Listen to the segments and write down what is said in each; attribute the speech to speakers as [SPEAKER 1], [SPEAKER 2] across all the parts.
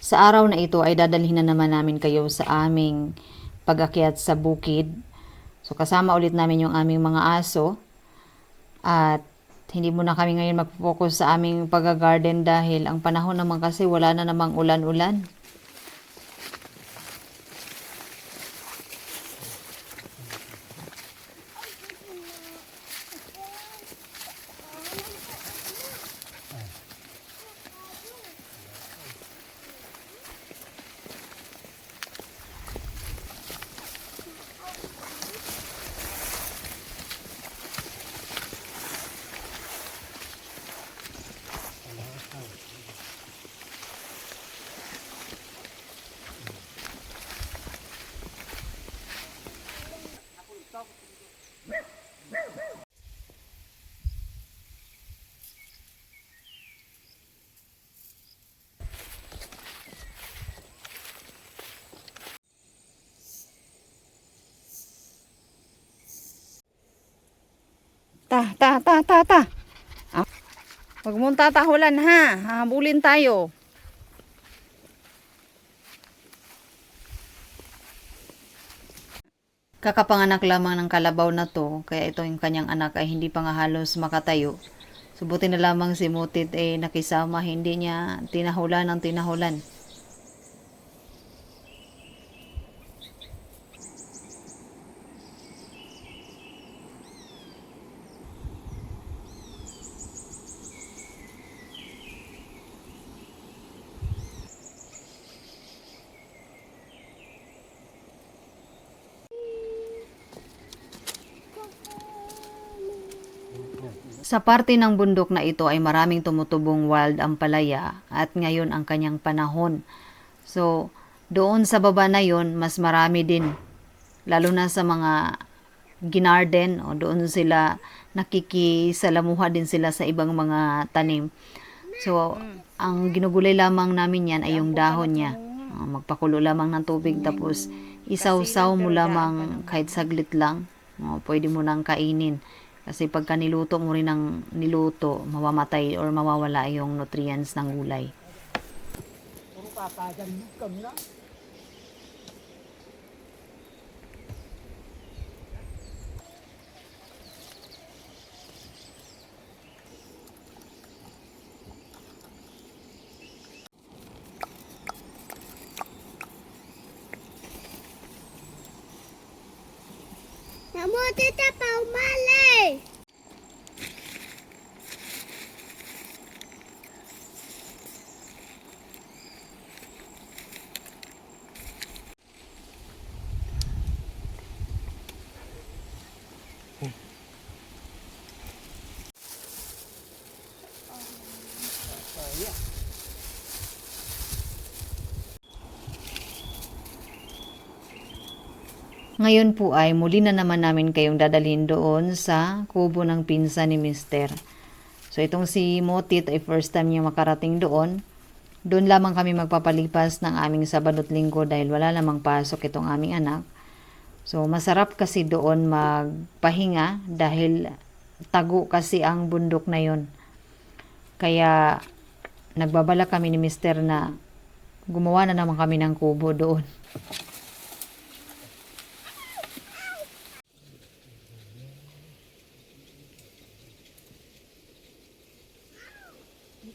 [SPEAKER 1] Sa araw na ito ay dadalhin na naman namin kayo sa aming pag-akyat sa bukid. So kasama ulit namin yung aming mga aso at hindi muna kami ngayon mag-focus sa aming pag-garden dahil ang panahon naman kasi wala na namang ulan-ulan. Ta. Huwag mong tatahulan ha. Hahabulin tayo. Kakapanganak lamang ng kalabaw na to, kaya ito yung kanyang anak ay hindi pa nga halos makatayo. Subuti na lamang si Mutit nakisama, hindi niya tinahulan ng tinahulan. Sa parte ng bundok na ito ay maraming tumutubong wild ampalaya at ngayon ang kanyang panahon. So, doon sa baba na yon mas marami din. Lalo na sa mga ginarden o doon sila nakikisalamuha din sila sa ibang mga tanim. So, ang ginugulay lamang namin yan ay yung dahon niya. Magpakulo lamang ng tubig tapos isaw-saw mo lamang kahit saglit lang. Pwede mo nang kainin. Kasi pagka niluto mo rin ng niluto, mamamatay or mawawala yung nutrients ng gulay.
[SPEAKER 2] Namuti ta pa umali.
[SPEAKER 1] Ngayon po ay muli na naman namin kayong dadalhin doon sa kubo ng pinsan ni Mister. So itong si Motit ay first time niya makarating doon. Doon lamang kami magpapalipas ng aming Sabado't Linggo dahil wala namang pasok itong aming anak. So masarap kasi doon magpahinga dahil tago kasi ang bundok na yon. Kaya nagbabala kami ni Mister na gumawa na naman kami ng kubo doon.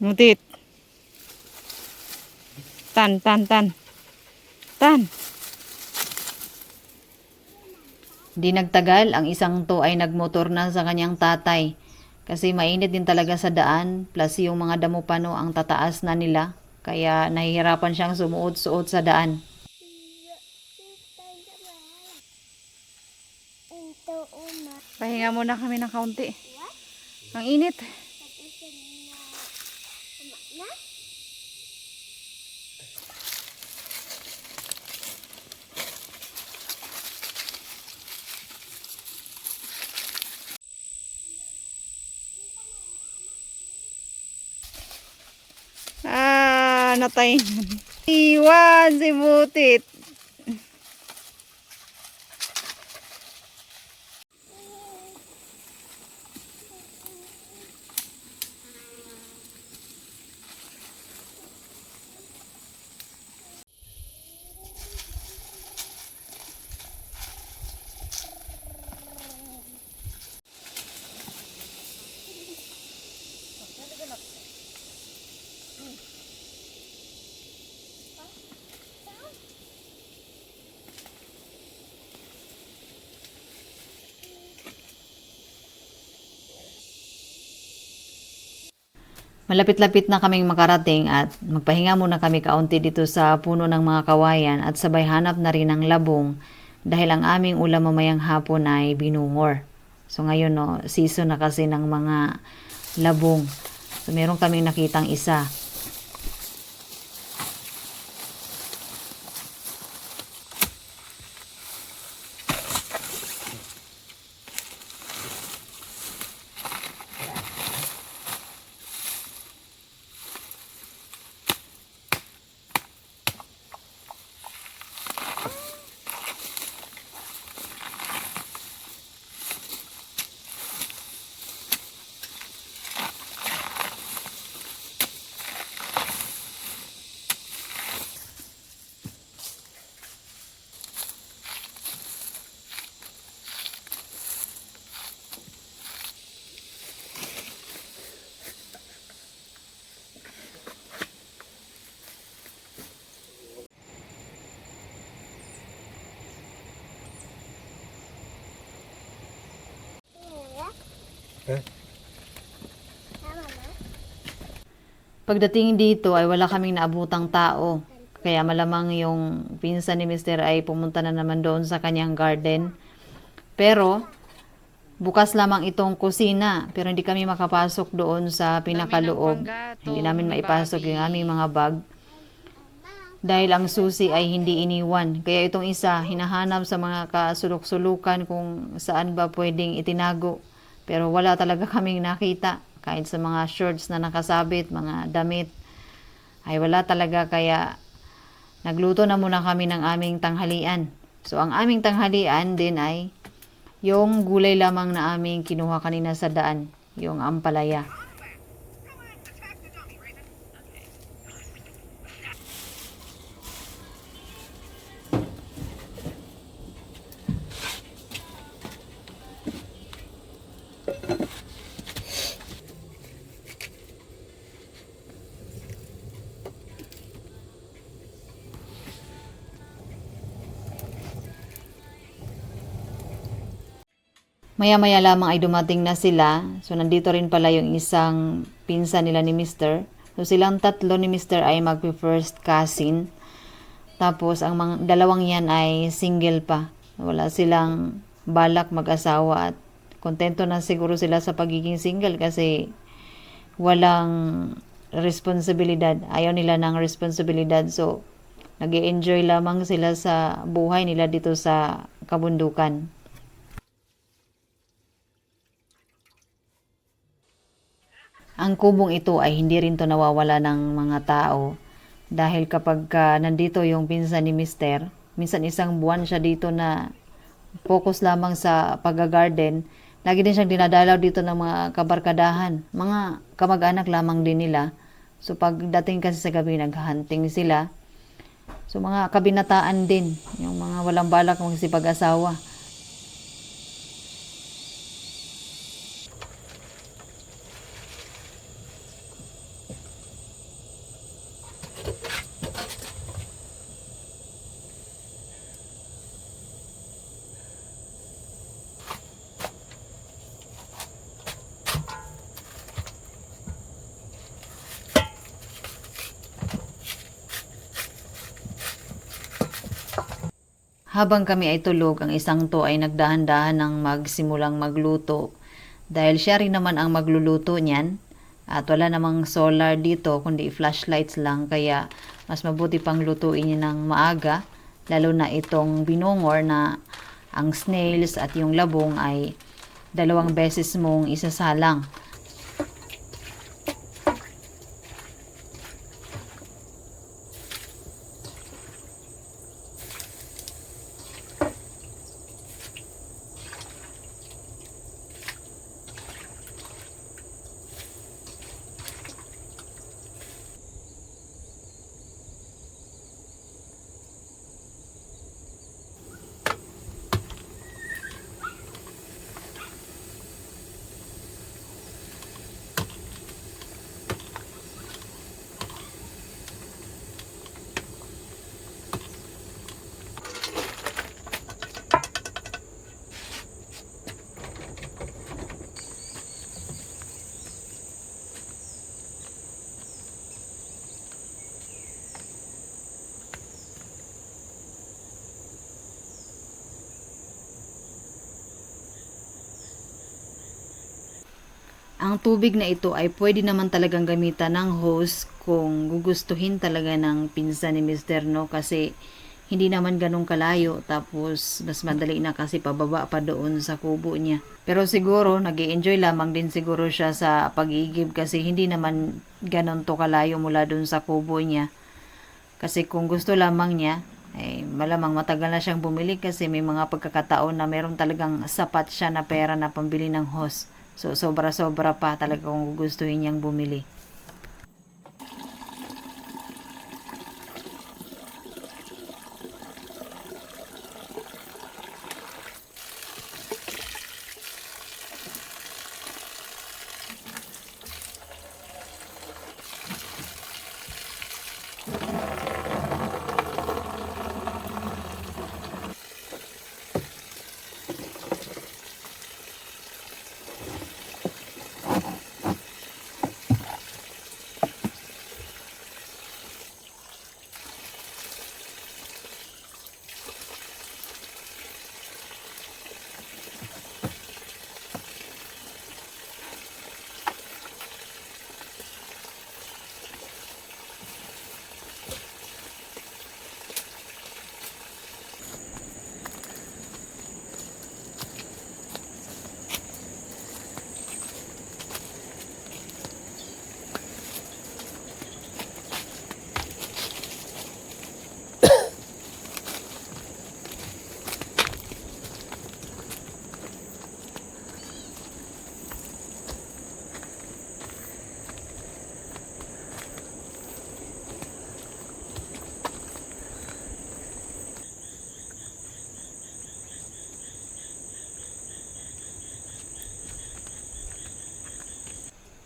[SPEAKER 3] Mutit. Tan.
[SPEAKER 1] Di nagtagal, ang isang to ay nagmotor na sa kanyang tatay. Kasi mainit din talaga sa daan, plus yung mga damo pano ang tataas na nila. Kaya nahihirapan siyang sumuot-suot sa daan.
[SPEAKER 3] Pahinga muna kami ng kaunti. Ang init. Natay. Iwan si Mutit.
[SPEAKER 1] Malapit-lapit na kaming makarating at magpahinga muna kami kaunti dito sa puno ng mga kawayan at sabay hanap na rin ng labong dahil ang aming ulam mamayang hapon ay binungor. So ngayon no, season na kasi ng mga labong. So meron kaming nakitang isa. Pagdating dito ay wala kaming naabutang tao. Kaya malamang yung pinsan ni Mr. ay pumunta na naman doon sa kanyang garden. Pero bukas lamang itong kusina. Pero hindi kami makapasok doon sa pinakaloob. Hindi namin maipasok yung aming mga bag. Dahil ang susi ay hindi iniwan. Kaya itong isa, hinahanap sa mga kasulok-sulukan kung saan ba pwedeng itinago. Pero wala talaga kaming nakita. Kahit sa mga shorts na nakasabit, mga damit, ay wala talaga. Kaya nagluto na muna kami ng aming tanghalian. So ang aming tanghalian din ay yung gulay lamang na aming kinuha kanina sa daan. Yung ampalaya. Maya-maya lamang ay dumating na sila. So, nandito rin pala yung isang pinsan nila ni Mr. So, silang tatlo ni Mr. ay mag-first cousin. Tapos, ang mga, dalawang yan ay single pa. Wala silang balak mag-asawa at kontento na siguro sila sa pagiging single kasi walang responsibilidad. Ayaw nila ng responsibilidad. So, nag-i-enjoy lamang sila sa buhay nila dito sa kabundukan. Ang kubong ito ay hindi rin to nawawala ng mga tao dahil kapag nandito yung pinsan ni Mister, minsan isang buwan siya dito na focus lamang sa pag-garden, lagi din siyang dinadalaw dito ng mga kabarkadahan, mga kamag-anak lamang din nila. So pagdating kasi sa gabi, naghahunting sila. So mga kabinataan din, yung mga walang balak magsipag-asawa. Habang kami ay tulog, ang isang to ay nagdahan-dahan ng magsimulang magluto. Dahil siya rin naman ang magluluto niyan. At wala namang solar dito, kundi flashlights lang. Kaya mas mabuti pang lutuin niya ng maaga. Lalo na itong binungor na ang snails at yung labong ay 2 beses mong isasalang. Ang tubig na ito ay pwede naman talagang gamitan ng hose kung gugustuhin talaga ng pinsan ni Mr. No, kasi hindi naman ganun kalayo, tapos mas madali na kasi pababa pa doon sa kubo niya. Pero siguro nag-enjoy lamang din siguro siya sa pag-iigib kasi hindi naman ganun to kalayo mula doon sa kubo niya. Kasi kung gusto lamang niya, ay malamang matagal na siyang bumili kasi may mga pagkakataon na meron talagang sapat siya na pera na pambili ng hose. So sobra-sobra pa talaga kung gugustuhin niyang bumili.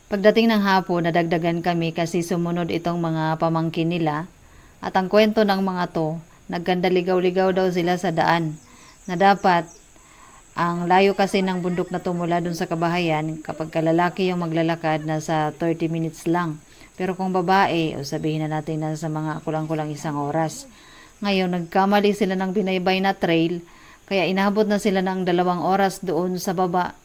[SPEAKER 1] Pagdating ng hapon, nadagdagan kami kasi sumunod itong mga pamangkin nila. At ang kwento ng mga to, nagkandaligaw-ligaw daw sila sa daan. Na dapat, ang layo kasi ng bundok na to mula dun sa kabahayan, kapag kalalaki yung maglalakad, nasa 30 minutes lang. Pero kung babae, o sabihin na natin na sa mga kulang-kulang 1 oras. Ngayon, nagkamali sila ng binaybay na trail, kaya inabot na sila ng 2 oras doon sa baba.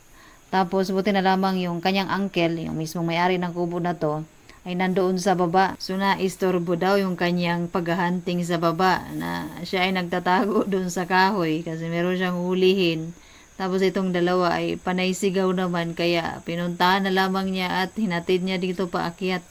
[SPEAKER 1] Tapos buti na lamang yung kanyang uncle, yung mismong may-ari ng kubo na to, ay nandoon sa baba. So naistorbo daw yung kanyang paghahunting sa baba na siya ay nagtatago doon sa kahoy kasi meron siyang hulihin. Tapos itong dalawa ay panay sigaw naman kaya pinuntahan na lamang niya at hinatid niya dito paakyat.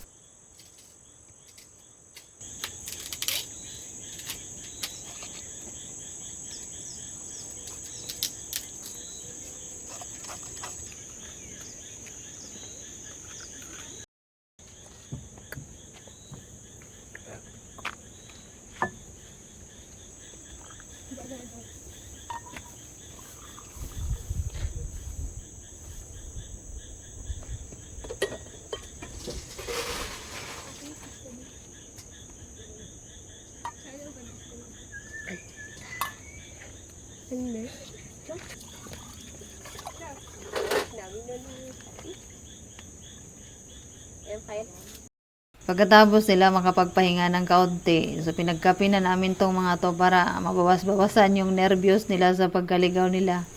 [SPEAKER 1] Pagkatapos nila makapagpahinga ng kaunti, so pinagkape na namin tong mga to para mabawas-bawasan yung nervyos nila sa pagkaligaw nila.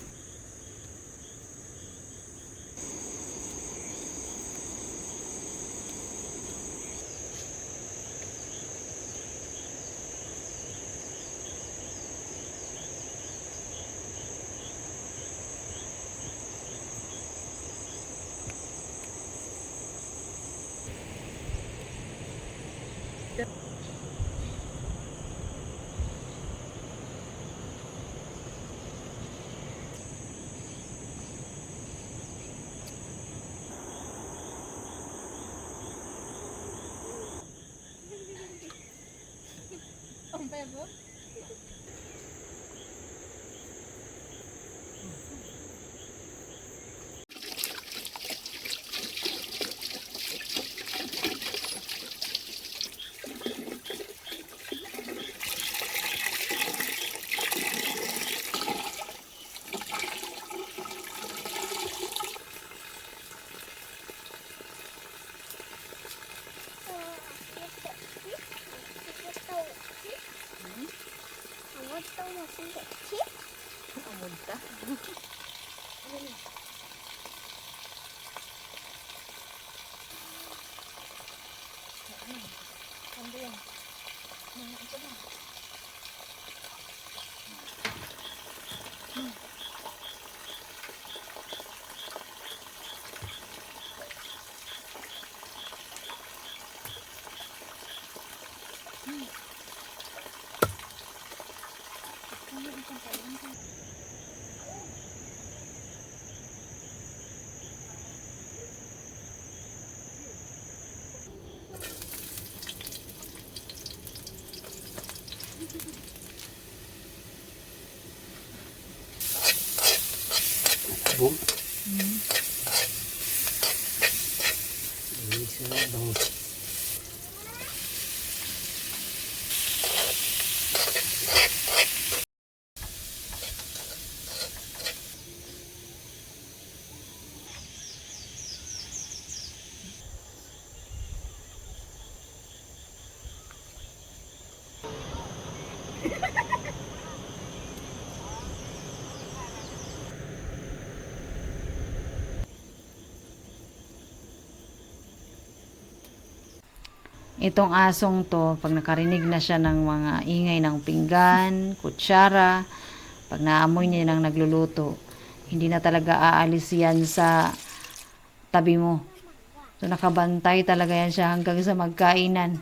[SPEAKER 4] Boom. Ini saya bangun.
[SPEAKER 1] Itong asong to, pag nakarinig na siya ng mga ingay ng pinggan, kutsara, pag naamoy niya ng nagluluto, hindi na talaga aalis yan sa tabi mo. So nakabantay talaga yan siya hanggang sa magkainan.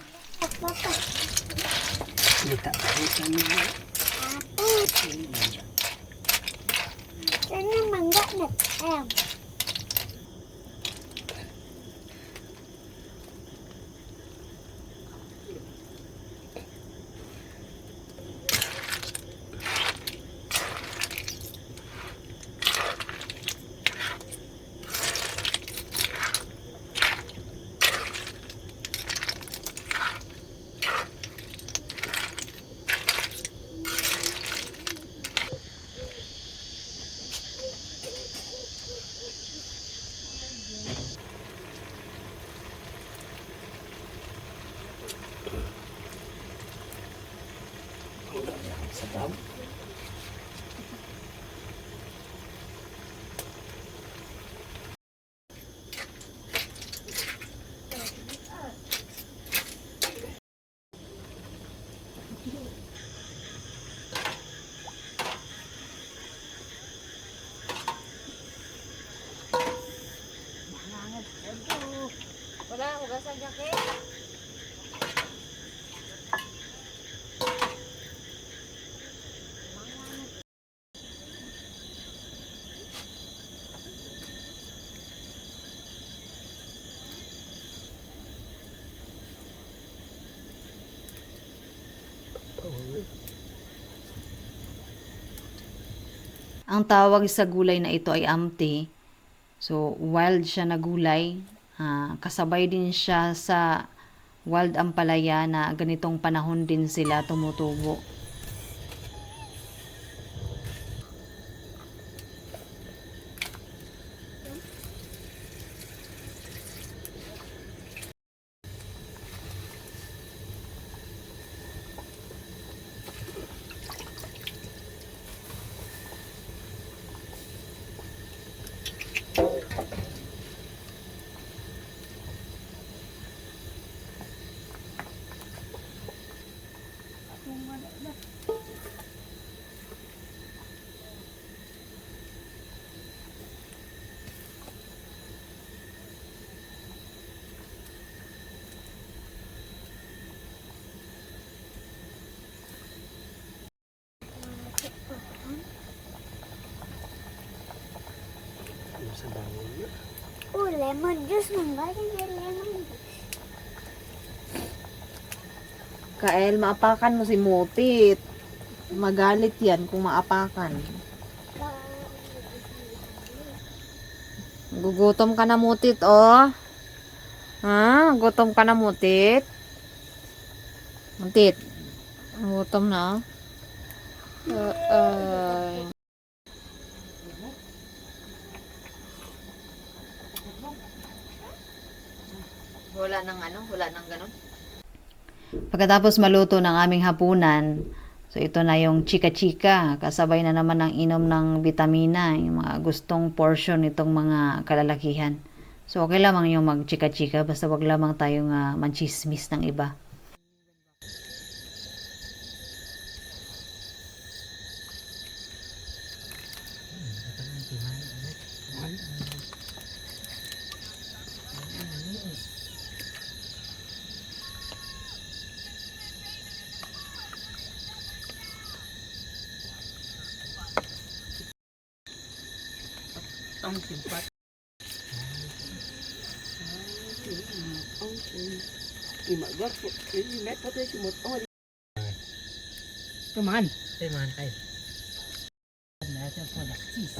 [SPEAKER 4] Kita.
[SPEAKER 2] Sana mangga na em.
[SPEAKER 4] Sedap.
[SPEAKER 3] Wala, hugasan niya kay.
[SPEAKER 1] Ang tawag sa gulay na ito ay amte. So, wild siya na gulay. Kasabay din siya sa wild ampalaya na ganitong panahon din sila tumutubo.
[SPEAKER 4] Sa bangun.
[SPEAKER 2] Oh, lemon juice mangga yung lemon juice.
[SPEAKER 1] Kael, maapakan mo si Mutit. Magalit yan kung maapakan. Gugutom ka na, Mutit, oh. Ha? Gutom ka na, Mutit? Mutit. Gutom na, oh. Wala nang wala nang ganun. Pagkatapos maluto ng aming hapunan, so ito na yung chika-chika, kasabay na naman ng inom ng vitamina, yung mga gustong portion nitong mga kalalakihan. So okay lamang yung mag chika-chika, basta wag lamang tayong manchismis ng iba.
[SPEAKER 4] Ang simpat. Imagar po. Imet po tayo simot. Tuman. Tuman kayo. Natin po naksis.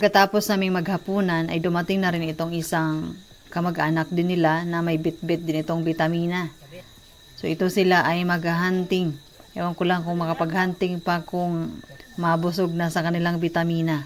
[SPEAKER 1] Pagkatapos naming maghapunan ay dumating na rin itong isang kamag-anak din nila na may bit-bit din itong vitamina. So ito sila ay maghahunting. Ewan ko lang kung makapag-hunting pa kung mabusog na sa kanilang vitamina.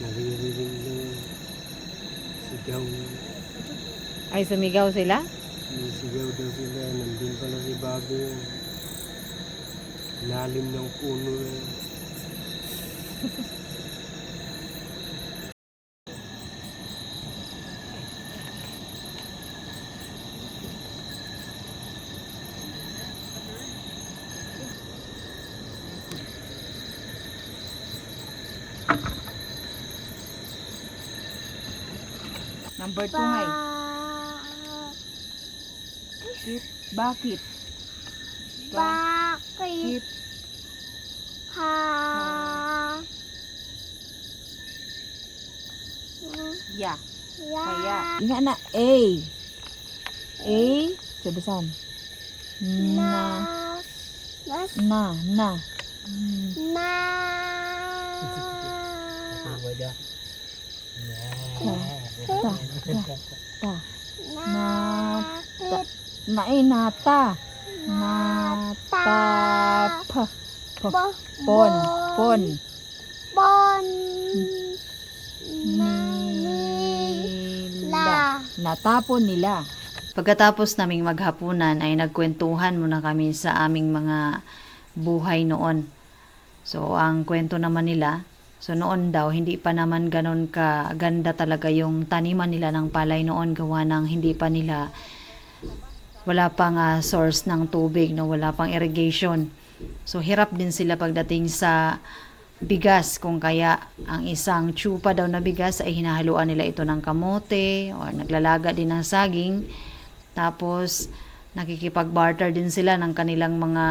[SPEAKER 4] Naririnig na sigaw.
[SPEAKER 1] Ay sumigaw sila?
[SPEAKER 4] Sigaw daw sila. Nandun pala si Bobby. Lalim ng puno na yun.
[SPEAKER 3] Number 2 ngay. Bakit?
[SPEAKER 2] Bakit? Ha?
[SPEAKER 3] Ya.
[SPEAKER 2] Ya.
[SPEAKER 3] Kaya. Nga na. A. A. Sabasan.
[SPEAKER 2] Na.
[SPEAKER 3] Na.
[SPEAKER 2] Na.
[SPEAKER 3] Na.
[SPEAKER 2] Na.
[SPEAKER 4] Wala.
[SPEAKER 3] Ta. Ta.
[SPEAKER 2] Na.
[SPEAKER 3] Nata. Nata. Pa.
[SPEAKER 2] Bo-
[SPEAKER 3] Pon. Pon.
[SPEAKER 2] Bon.
[SPEAKER 3] Nila. Natapon nila.
[SPEAKER 1] Pagkatapos naming maghapunan ay nagkwentuhan muna kami sa aming mga buhay noon. So ang kwento naman nila, so noon daw hindi pa naman ganon kaganda talaga yung taniman nila ng palay noon, gawa ng hindi pa nila, wala pang source ng tubig, no, wala pang irrigation. So hirap din sila pagdating sa bigas, kung kaya ang isang tsupa daw na bigas ay hinahaluan nila ito ng kamote o naglalaga din ng saging. Tapos nakikipag-barter din sila ng kanilang mga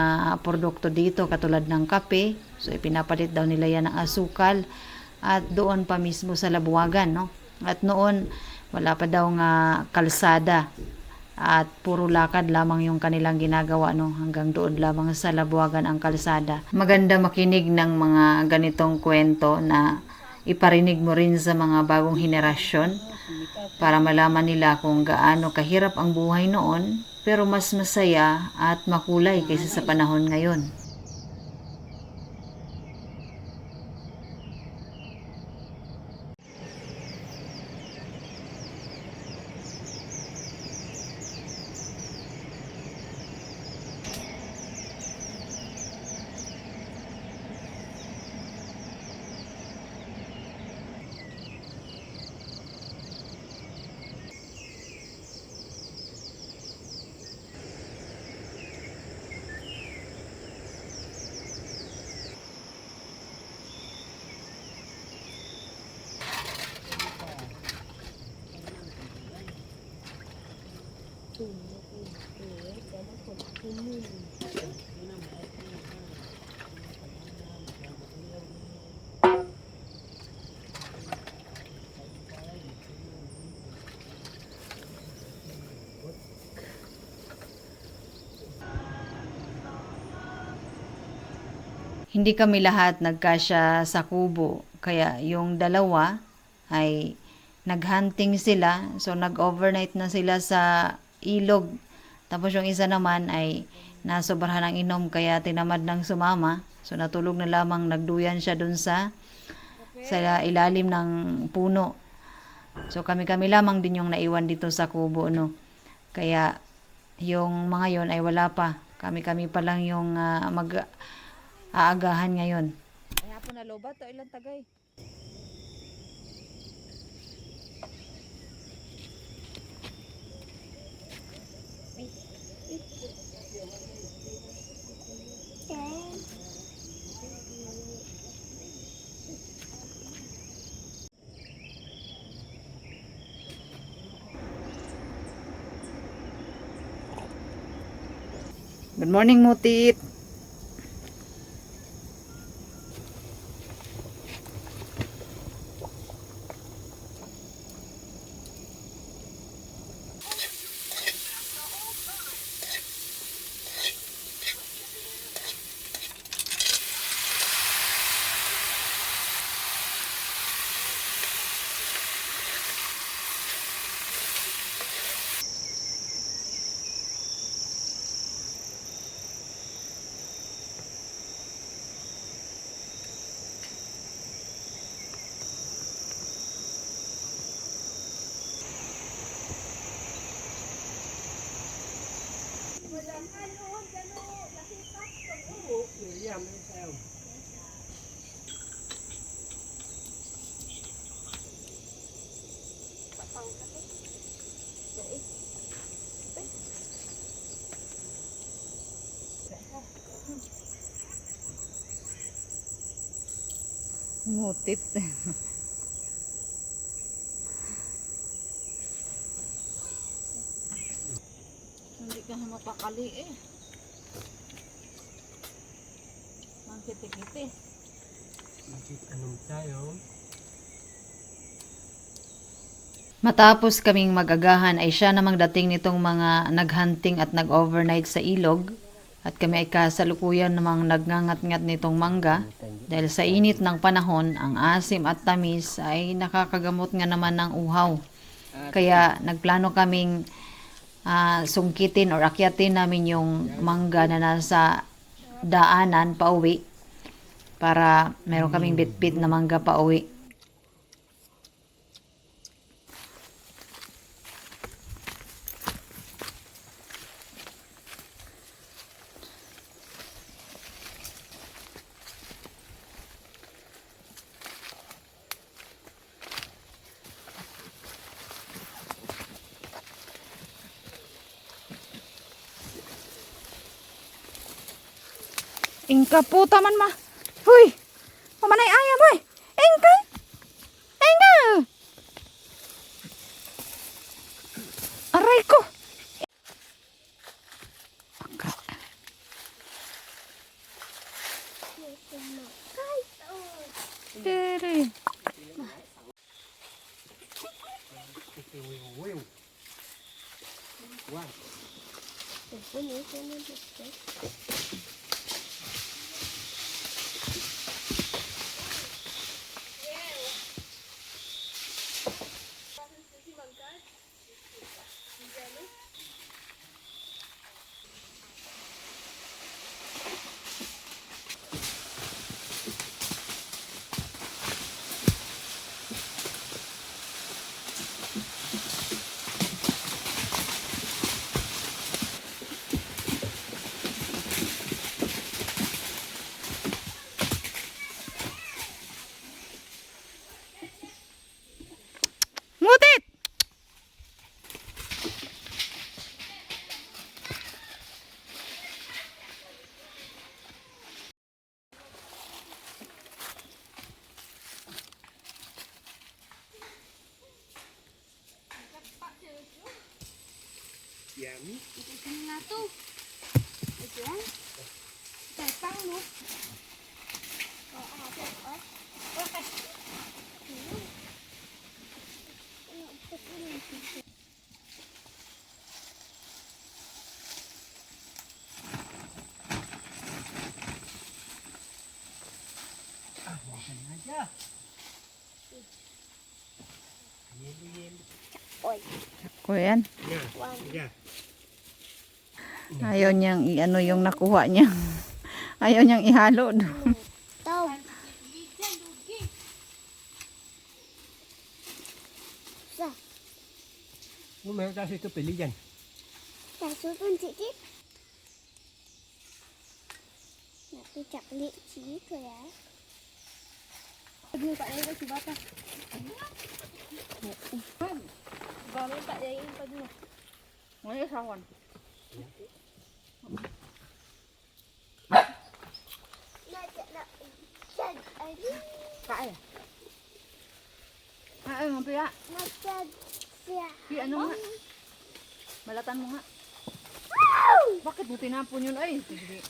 [SPEAKER 1] produkto dito katulad ng kape. So ipinapalit daw nila yan ng asukal at doon pa mismo sa Labuagan, no? At noon wala pa daw nga kalsada at puro lakad lamang yung kanilang ginagawa, no? Hanggang doon lamang sa Labuagan ang kalsada. Maganda makinig ng mga ganitong kwento na iparinig mo rin sa mga bagong henerasyon para malaman nila kung gaano kahirap ang buhay noon, pero mas masaya at makulay kaysa sa panahon ngayon. hindi kami lahat nagkasya sa kubo. Kaya yung dalawa ay naghunting sila. So nag-overnight na sila sa ilog. Tapos yung isa naman ay nasobrahan ng inom kaya tinamad ng sumama. So natulog na lamang, nagduyan siya dun sa ilalim ng puno. So kami-kami lamang din yung naiwan dito sa kubo, no. Kaya yung mga yon ay wala pa. Kami-kami pa lang yung mag-aagahan ngayon.
[SPEAKER 3] Ay, hapon na lobat. To ilang tagay.
[SPEAKER 1] Good morning, Mutit.
[SPEAKER 3] Mutit. Hindi ka mapakali eh. Ang kiti-kiti.
[SPEAKER 4] Anong tayo?
[SPEAKER 1] Matapos kaming magagahan ay siya namang dating nitong mga naghunting at nag-overnight sa ilog at kami ay kasalukuyan namang nagngangat-ngat nitong mangga dahil sa init ng panahon ang asim at tamis ay nakakagamot nga naman ng uhaw. Kaya nagplano kaming sungkitin or akyatin namin yung mangga na nasa daanan pauwi para meron kaming bitbit na mangga pauwi.
[SPEAKER 3] Ingka po taman ma. Huy. Pamanay ayam hoy. Ingka. Ingka. Aray ko. Dere. Mutit.
[SPEAKER 4] Yeah. Yellow, yellow.
[SPEAKER 2] Oy,
[SPEAKER 3] O yan.
[SPEAKER 4] Yeah.
[SPEAKER 2] one.
[SPEAKER 4] Yeah.
[SPEAKER 3] Ayaw niyang i-ano yung nakuha niya. Ayaw niyang ihalo.
[SPEAKER 2] Tao. Sa,
[SPEAKER 4] Kung meron tayo ito, pili dyan.
[SPEAKER 2] sasutun sikit. Nanti caklit sikit ko ya.
[SPEAKER 3] Lagi tak ada si bata. Galing tak ada yang tadi. Mana sawan? Kaya. Ah, ngapi ya?
[SPEAKER 2] Macam siya.
[SPEAKER 3] Si ano nga? Balatan mo nga. Bakit mo tinapon yun? Ay, sige.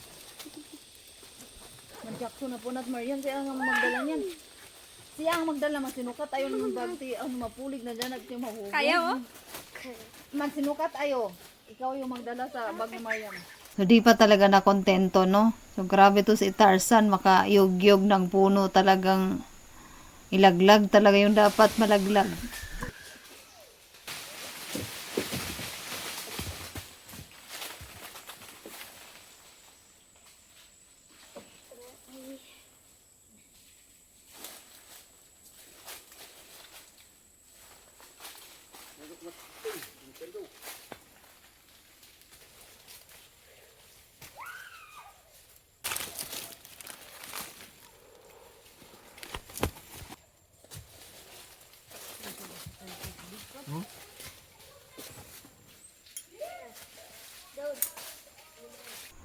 [SPEAKER 3] Mag-Jackson na po na't Marian. Siya ang magdala niyan. Siya ang magdala. Magsinukat ayo ng bagti. Ano, mapulig na dyan. Nagtimahubo. Kaya mo? Magsinukat ayo. Ikaw yung magdala sa bag ni Marian.
[SPEAKER 1] So, di pa talaga na kontento, no? So, grabe to si Tarzan. Makayog-yog ng puno. Talagang ilaglag talaga yung dapat malaglag.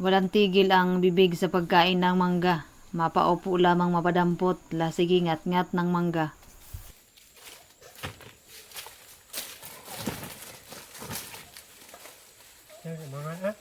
[SPEAKER 1] Walang tigil ang bibig sa pagkain ng mangga. Mapaupo lamang mapadampot, lasigi ngat-ngat ng mangga.
[SPEAKER 4] Mga ha?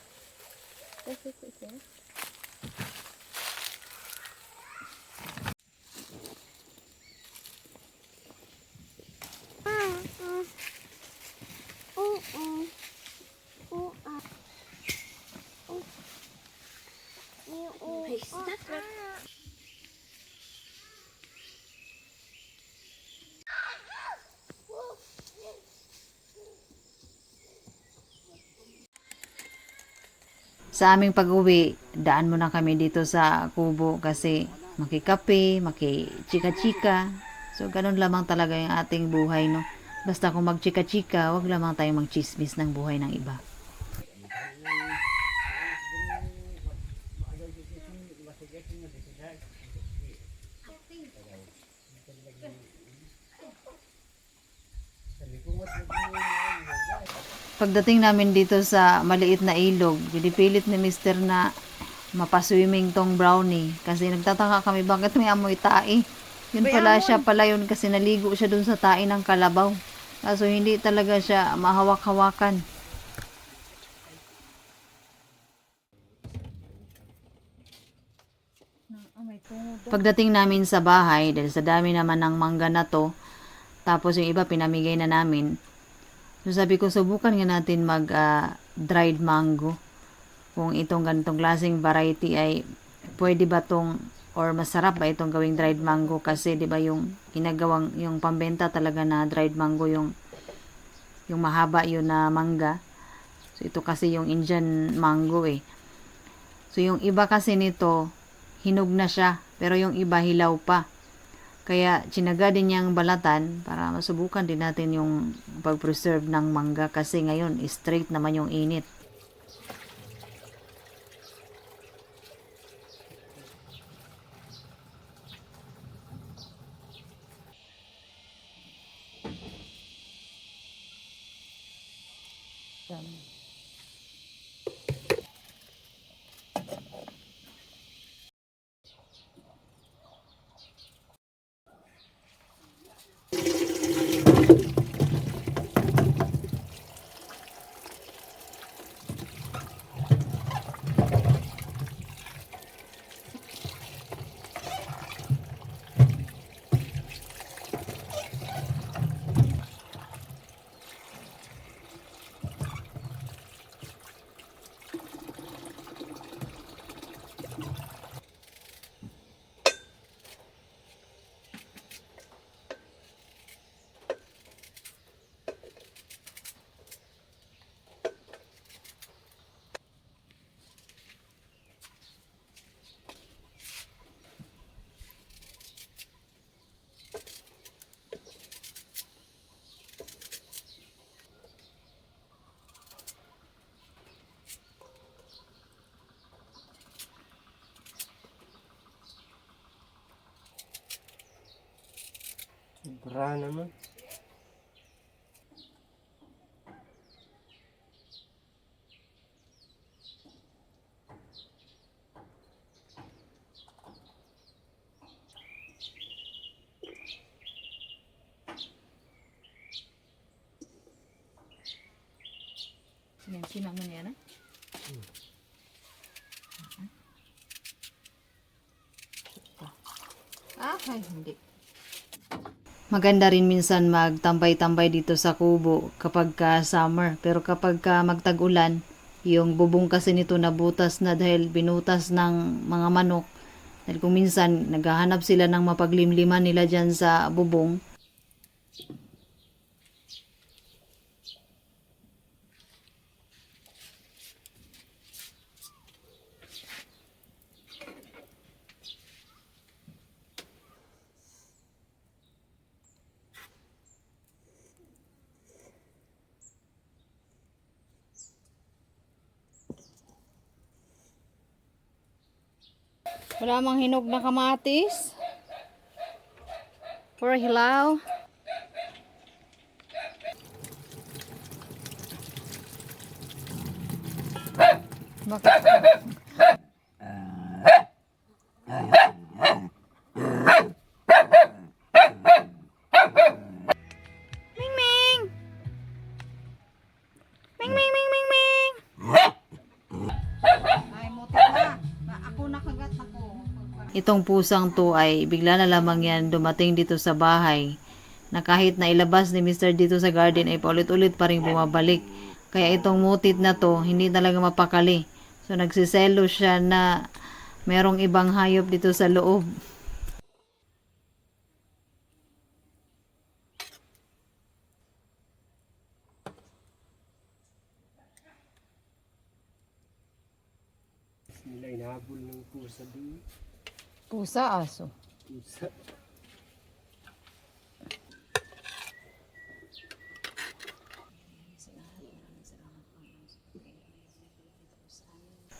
[SPEAKER 1] Sa aming pag-uwi, daan muna kami dito sa kubo kasi makikape, makichika-chika. So, ganun lamang talaga yung ating buhay, no? Basta kung magchika-chika, wag lamang tayong magchismis ng buhay ng iba. Pagdating namin dito sa maliit na ilog, pinipilit ni Mister na mapaswimming tong brownie. Kasi nagtataka kami bakit may amoy tae. Yun pala siya pala yun kasi naligo siya dun sa tae ng kalabaw. Kaso hindi talaga siya mahawak-hawakan. Pagdating namin sa bahay, dahil sa dami naman ng mangga na to, tapos yung iba pinamigay na namin, so sabi ko, subukan nga natin mag dried mango. Kung itong ganitong klaseng variety ay pwede ba tong or masarap ba itong gawing dried mango kasi 'di ba yung ginagawang yung pambenta talaga na dried mango yung mahaba yun na mangga. So ito kasi yung Indian mango eh. So yung iba kasi nito hinog na siya pero yung iba hilaw pa. Kaya tsinaga din niyang balatan para masubukan din natin yung pag-preserve ng mangga kasi ngayon straight naman yung init.
[SPEAKER 5] Ra naman.
[SPEAKER 3] Yan, simak mo niya na. Ay, hindi.
[SPEAKER 1] Maganda rin minsan magtambay-tambay dito sa kubo kapag ka summer. Pero kapag ka magtag-ulan, yung bubong kasi nito nabutas na dahil binutas ng mga manok. Dahil kung minsan naghahanap sila ng mapaglimliman nila dyan sa bubong.
[SPEAKER 3] Wala mang hinog na kamatis. Puro hilaw. Bakit? Ming Ming! Ming Ming Ming Ming Ming! Ay, mutik na. Ako nakagat ako.
[SPEAKER 1] Itong pusang to ay bigla na lamang yan dumating dito sa bahay na kahit na ilabas ni Mr. dito sa garden ay paulit-ulit pa rin bumabalik. Kaya itong mutit na to hindi talaga mapakali. So nagsiselo siya na merong ibang hayop dito sa loob.
[SPEAKER 5] Nila inahabol ng pusa doon.
[SPEAKER 3] Pusa, aso.
[SPEAKER 5] Pusa.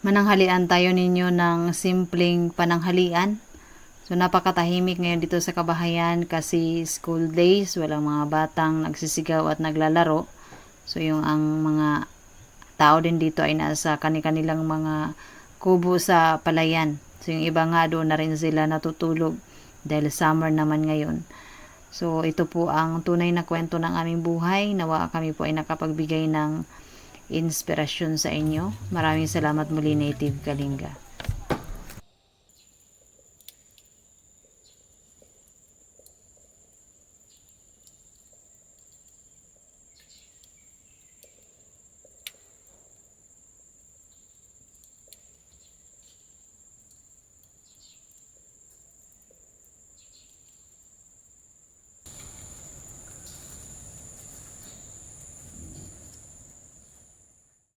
[SPEAKER 1] Mananghalian tayo ninyo ng simpleng pananghalian. So napakatahimik ngayon dito sa kabahayan kasi school days, walang mga batang nagsisigaw at naglalaro. So yung ang mga tao din dito ay nasa kanilang mga kubo sa palayan. So yung iba nga doon na rin sila natutulog dahil summer naman ngayon. So ito po ang tunay na kwento ng aming buhay. Nawa kami po ay nakapagbigay ng inspirasyon sa inyo. Maraming salamat muli, Native Kalinga.